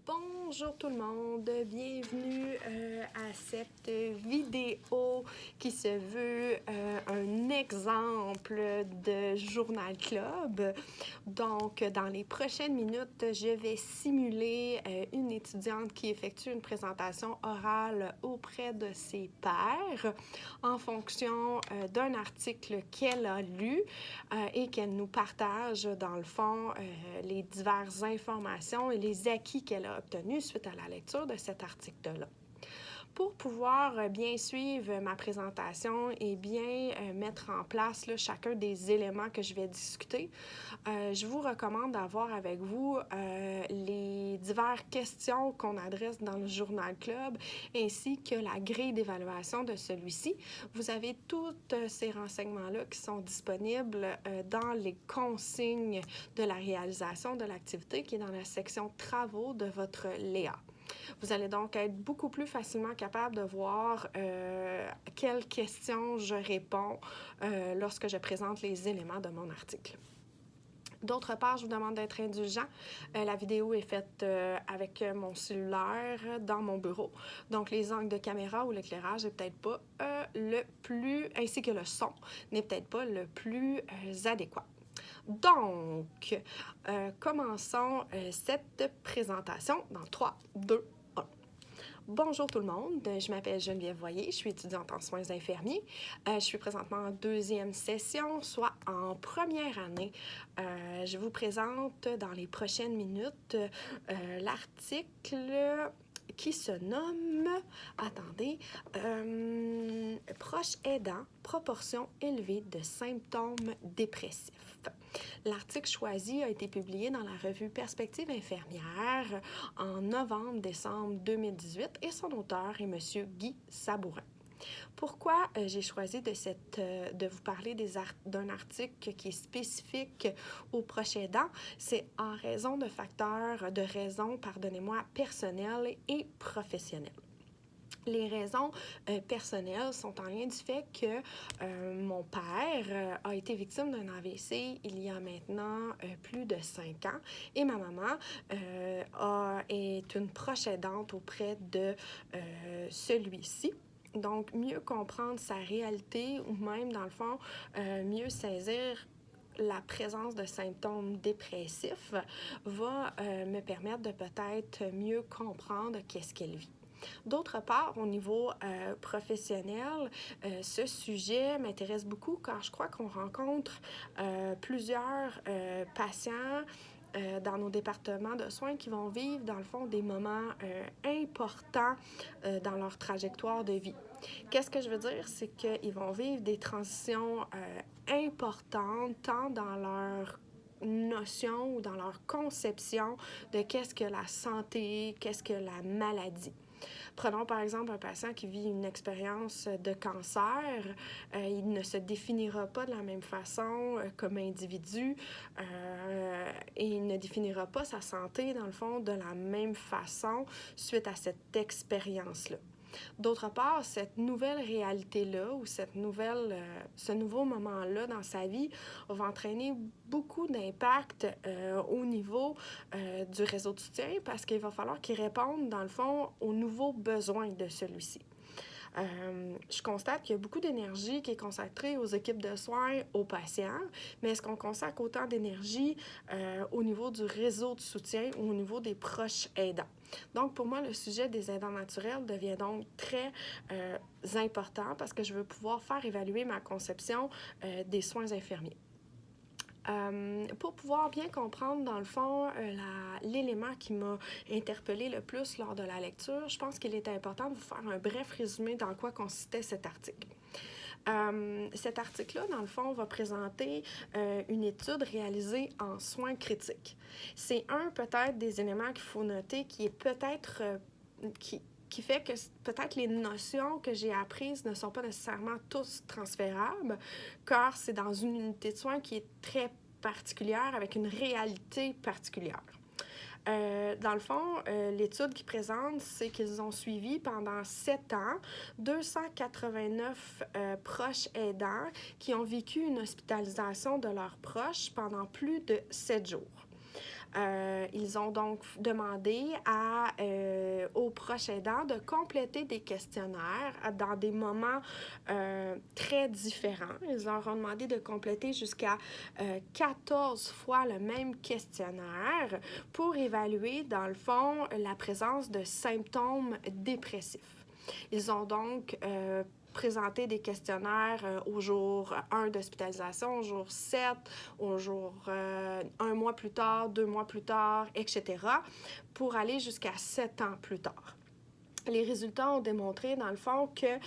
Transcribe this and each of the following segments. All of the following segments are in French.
Bonjour tout le monde, bienvenue à cette vidéo qui se veut un exemple de journal club. Donc, dans les prochaines minutes, je vais simuler une étudiante qui effectue une présentation orale auprès de ses pairs en fonction d'un article qu'elle a lu et qu'elle nous partage, dans le fond, les diverses informations et les acquis qu'elle a obtenus suite à la lecture de cet article-là. Pour pouvoir bien suivre ma présentation et bien mettre en place chacun des éléments que je vais discuter, je vous recommande d'avoir avec vous les diverses questions qu'on adresse dans le journal club ainsi que la grille d'évaluation de celui-ci. Vous avez tous ces renseignements-là qui sont disponibles dans les consignes de la réalisation de l'activité qui est dans la section travaux de votre Léa. Vous allez donc être beaucoup plus facilement capable de voir quelles questions je réponds lorsque je présente les éléments de mon article. D'autre part, je vous demande d'être indulgent. La vidéo est faite avec mon cellulaire dans mon bureau. Donc, les angles de caméra ou l'éclairage n'est peut-être pas le plus, ainsi que le son, n'est peut-être pas le plus adéquat. Donc, commençons cette présentation dans 3, 2, 1. Bonjour tout le monde, je m'appelle Geneviève Voyer, je suis étudiante en soins infirmiers. Je suis présentement en deuxième session, soit en première année. Je vous présente dans les prochaines minutes l'article qui se nomme, attendez, proche aidant, proportion élevée de symptômes dépressifs. L'article choisi a été publié dans la revue Perspective infirmière en novembre-décembre 2018 et son auteur est M. Guy Sabourin. Pourquoi j'ai choisi de vous parler d'un article qui est spécifique aux proches aidants? C'est en raison de raisons, personnelles et professionnelles. Les raisons personnelles sont en lien du fait que mon père a été victime d'un AVC il y a maintenant plus de 5 ans et ma maman est une proche aidante auprès de celui-ci. Donc, mieux comprendre sa réalité ou même, dans le fond, mieux saisir la présence de symptômes dépressifs va me permettre de peut-être mieux comprendre qu'est-ce qu'elle vit. D'autre part, au niveau professionnel, ce sujet m'intéresse beaucoup car je crois qu'on rencontre plusieurs patients dans nos départements de soins qui vont vivre, dans le fond, des moments importants dans leur trajectoire de vie. Qu'est-ce que je veux dire? C'est qu'ils vont vivre des transitions importantes, tant dans leur notion ou dans leur conception de qu'est-ce que la santé, qu'est-ce que la maladie. Prenons par exemple un patient qui vit une expérience de cancer. Il ne se définira pas de la même façon comme individu et il ne définira pas sa santé, dans le fond, de la même façon suite à cette expérience-là. D'autre part, cette nouvelle réalité-là ou ce nouveau moment-là dans sa vie va entraîner beaucoup d'impact au niveau du réseau de soutien parce qu'il va falloir qu'il réponde, dans le fond, aux nouveaux besoins de celui-ci. Je constate qu'il y a beaucoup d'énergie qui est consacrée aux équipes de soins, aux patients, mais est-ce qu'on consacre autant d'énergie au niveau du réseau de soutien ou au niveau des proches aidants? Donc, pour moi, le sujet des aidants naturels devient donc très important parce que je veux pouvoir faire évaluer ma conception des soins infirmiers. Pour pouvoir bien comprendre, dans le fond, l'élément qui m'a interpellée le plus lors de la lecture, je pense qu'il est important de vous faire un bref résumé dans quoi consistait cet article. Cet article-là, dans le fond, va présenter une étude réalisée en soins critiques. C'est peut-être des éléments qu'il faut noter qui est peut-être... qui fait que peut-être les notions que j'ai apprises ne sont pas nécessairement tous transférables, car c'est dans une unité de soins qui est très particulière, avec une réalité particulière. Dans le fond, l'étude qu'ils présentent, c'est qu'ils ont suivi pendant 7 ans 289 proches aidants qui ont vécu une hospitalisation de leurs proches pendant plus de 7 jours. Ils ont donc demandé aux proches aidants de compléter des questionnaires dans des moments très différents. Ils leur ont demandé de compléter jusqu'à 14 fois le même questionnaire pour évaluer, dans le fond, la présence de symptômes dépressifs. Ils ont donc présenter des questionnaires au jour 1 d'hospitalisation, au jour 7, au jour 1 mois plus tard, 2 mois plus tard, etc., pour aller jusqu'à 7 ans plus tard. Les résultats ont démontré, dans le fond, qu'il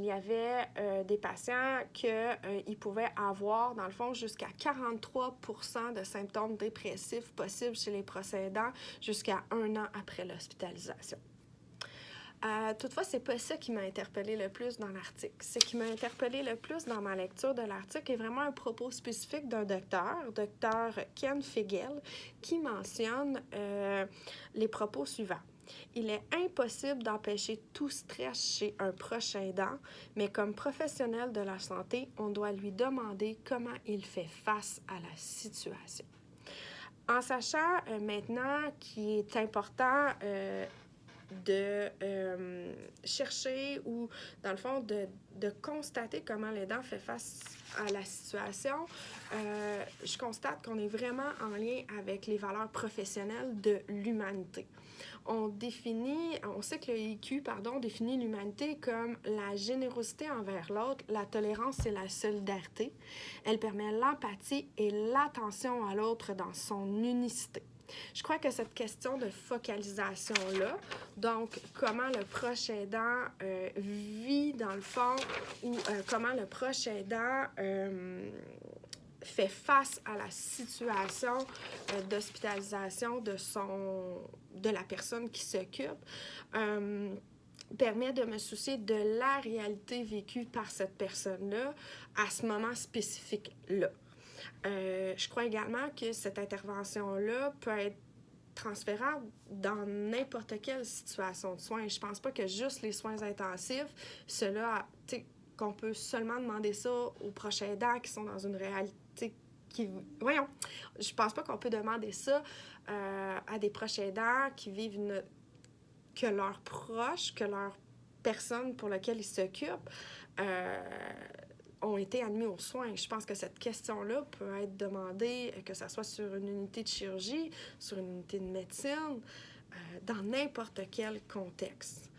y avait des patients qu'ils pouvaient avoir, dans le fond, jusqu'à 43% de symptômes dépressifs possibles chez les proches aidants jusqu'à 1 an après l'hospitalisation. Toutefois, c'est pas ça qui m'a interpellée le plus dans l'article. Ce qui m'a interpellée le plus dans ma lecture de l'article est vraiment un propos spécifique d'un docteur Ken Figel, qui mentionne les propos suivants. Il est impossible d'empêcher tout stress chez un proche aidant, mais comme professionnel de la santé, on doit lui demander comment il fait face à la situation. En sachant maintenant qu'il est important de chercher ou, dans le fond, de constater comment l'aidant fait face à la situation, je constate qu'on est vraiment en lien avec les valeurs professionnelles de l'humanité. On sait que le IQ, définit l'humanité comme la générosité envers l'autre, la tolérance et la solidarité. Elle permet l'empathie et l'attention à l'autre dans son unicité. Je crois que cette question de focalisation-là, donc comment le proche aidant vit dans le fond ou comment le proche aidant fait face à la situation d'hospitalisation de la personne qui s'occupe, permet de me soucier de la réalité vécue par cette personne-là à ce moment spécifique-là. Je crois également que cette intervention-là peut être transférable dans n'importe quelle situation de soins. Je pense pas que juste les soins intensifs, qu'on peut seulement demander ça aux proches aidants qui sont dans une réalité je pense pas qu'on peut demander ça à des proches aidants qui vivent que leurs proches, que leurs personnes pour lesquelles ils s'occupent ont été admis aux soins. Je pense que cette question-là peut être demandée, que ce soit sur une unité de chirurgie, sur une unité de médecine, dans n'importe quel contexte.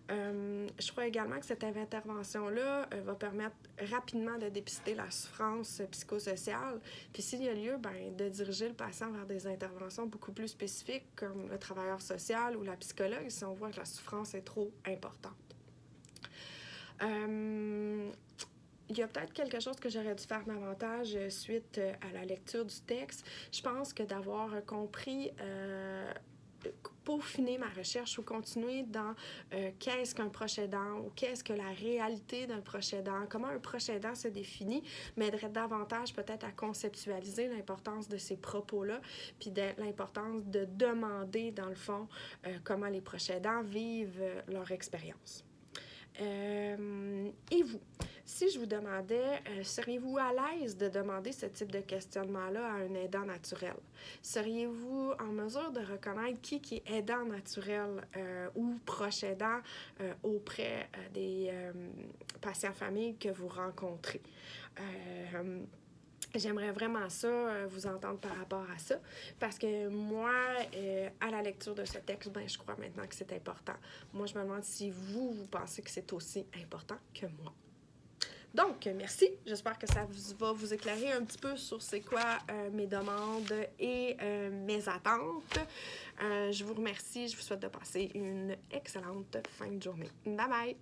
Je crois également que cette intervention-là va permettre rapidement de dépister la souffrance psychosociale. Puis s'il y a lieu, de diriger le patient vers des interventions beaucoup plus spécifiques comme le travailleur social ou la psychologue si on voit que la souffrance est trop importante. Il y a peut-être quelque chose que j'aurais dû faire davantage suite à la lecture du texte. Je pense que d'avoir compris, peaufiner ma recherche ou continuer dans qu'est-ce qu'un proche aidant ou qu'est-ce que la réalité d'un proche aidant, comment un proche aidant se définit, m'aiderait davantage peut-être à conceptualiser l'importance de ces propos-là, puis de l'importance de demander, dans le fond, comment les proches aidants vivent leur expérience. Et vous, si je vous demandais, seriez-vous à l'aise de demander ce type de questionnement-là à un aidant naturel? Seriez-vous en mesure de reconnaître qui est aidant naturel ou proche aidant auprès des patients familles que vous rencontrez? J'aimerais vraiment ça, vous entendre par rapport à ça, parce que moi, à la lecture de ce texte, je crois maintenant que c'est important. Moi, je me demande si vous pensez que c'est aussi important que moi. Donc, merci. J'espère que ça va vous éclairer un petit peu sur c'est quoi mes demandes et mes attentes. Je vous remercie. Je vous souhaite de passer une excellente fin de journée. Bye bye!